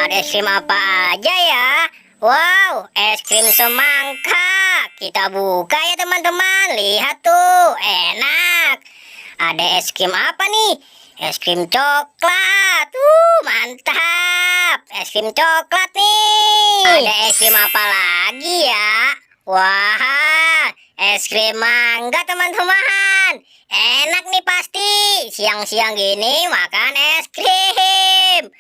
Ada es krim apa aja ya? Wow, es krim semangka. Kita buka ya teman-teman. Lihat tuh, enak. Ada es krim apa nih? Es krim coklat. Mantap. Es krim coklat nih. Ada es krim apa lagi ya? Wah, es krim mangga teman-teman. Enak nih pasti. Siang-siang gini makan es krim.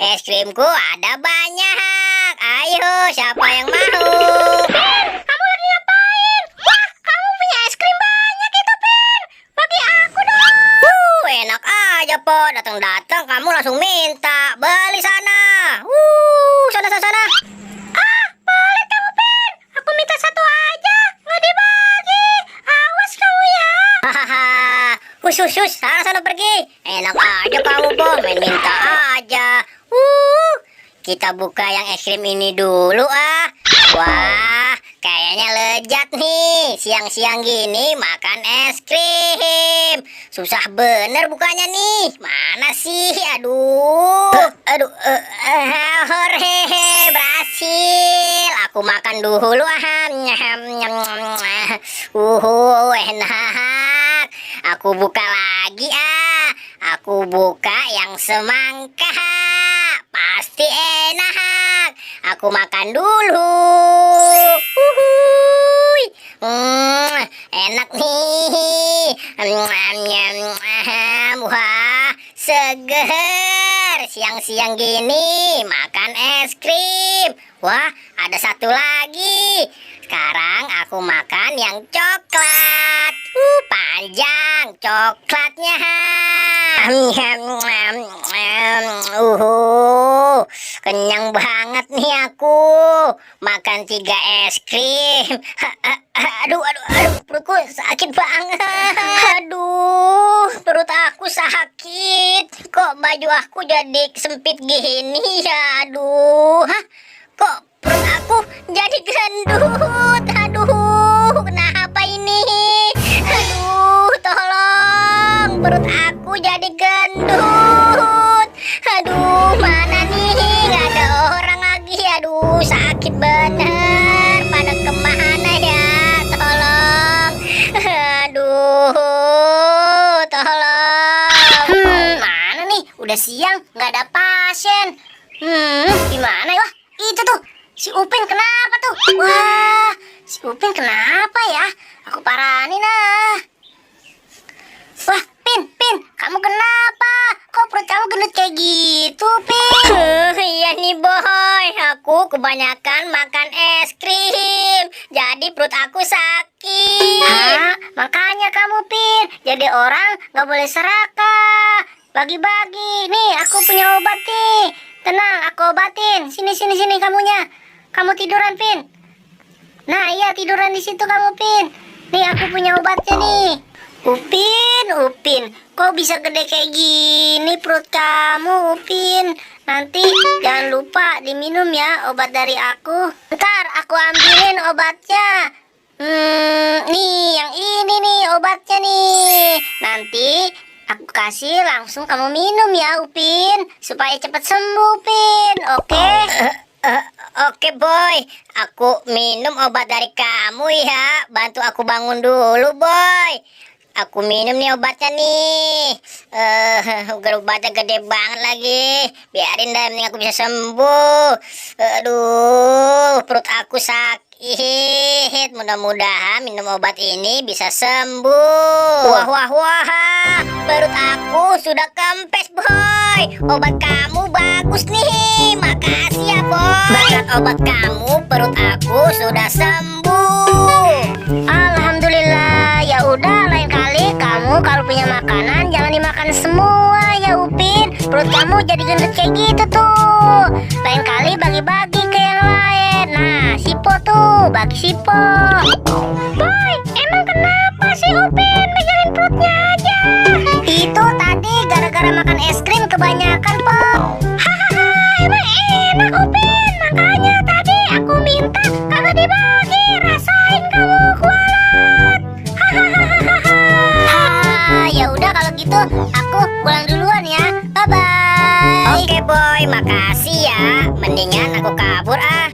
Es krimku ada banyak. Ayo, siapa yang mau? Pin, kamu lagi ngapain? Wah, kamu punya es krim banyak itu, Pin. Bagi aku dong. Enak aja, Po. Datang-datang kamu langsung minta. Beli sana. Sana. Ah, pelit kamu, Pin. Aku minta satu aja, nggak dibagi. Awas kamu ya. Hahaha. Hush. Sana pergi. Enak aja kamu, Po. Main minta aja. Kita buka yang es krim ini dulu ah. Wah, kayaknya lezat nih. Siang-siang gini makan es krim. Susah bener bukanya nih. Mana sih? Aduh. Hehehe, berhasil. Aku makan dulu ah. Enak. Aku buka lagi ah. Aku buka yang semangka. Pasti enak. Aku makan dulu. Enak nih. Wah, seger. Siang-siang gini makan es krim. Wah, ada satu lagi. Sekarang aku makan yang coklat. Panjang coklatnya. Kenyang banget nih aku. Makan 3 es krim. Aduh, perutku sakit banget. Aduh, perut aku sakit. Kok baju aku jadi sempit gini ya? Aduh, kok perut aku jadi gendut. Aduh, kenapa ini? Aduh, tolong. Perut aku jadi gendut. Aduh, mana nih? Gak ada orang lagi. Aduh, sakit bener. Pada kemana ya? Tolong. Aduh, tolong. Mana nih? Udah siang, gak ada pasien. Gimana ya? Itu tuh, si Upin kenapa tuh? Wah, si Upin kenapa ya? Aku paranin ah. Wah, Pin, kamu kenapa? Kok perut kamu gendut kayak gitu, Pin? Iya nih, Boy. Aku kebanyakan makan es krim. Jadi perut aku sakit. Makanya kamu, Pin. Jadi orang gak boleh serakah. Bagi-bagi. Nih, aku punya obat nih. Tenang, aku obatin. Sini kamunya. Kamu tiduran, Pin. Nah, iya tiduran di situ kamu, Pin. Nih, aku punya obatnya nih. Upin, kok bisa gede kayak gini perut kamu, Upin? Nanti jangan lupa diminum ya obat dari aku. Ntar aku ambilin obatnya. Nih, yang ini nih obatnya nih. Nanti aku kasih langsung kamu minum ya, Upin, supaya cepat sembuh, Upin. Oke? Oke, Boy. Aku minum obat dari kamu ya. Bantu aku bangun dulu, Boy. Aku minum nih obatnya nih. Obatnya gede banget lagi. Biarin dah, mending aku bisa sembuh. Aduh, perut aku sakit. Mudah-mudahan minum obat ini bisa sembuh. Wah. Perut aku sudah kempes, Boy. Obat kamu bagus nih. Makasih ya, Boy. Berkat obat kamu, perut aku sudah sembuh. Alhamdulillah. Ya udah, lain kali kamu kalau punya makanan jangan dimakan semua ya, Upin. Perut kamu jadi gendut kayak gitu tuh. Lain kali bagi-bagi ke yang lain. Nah, Sipo tuh, bagi Sipo. Boy, emang kenapa sih Upin megangin perutnya aja? Itu tadi gara-gara makan es krim kebanyakan, Po. Hahaha, emang enak Upin. Makanya tadi aku minta kagak dibagi. Rasain kamu kualat. Ya udah kalau gitu aku pulang duluan ya. Bye bye. Oke, Boy. Makasih ya. Mendingan aku kabur ah.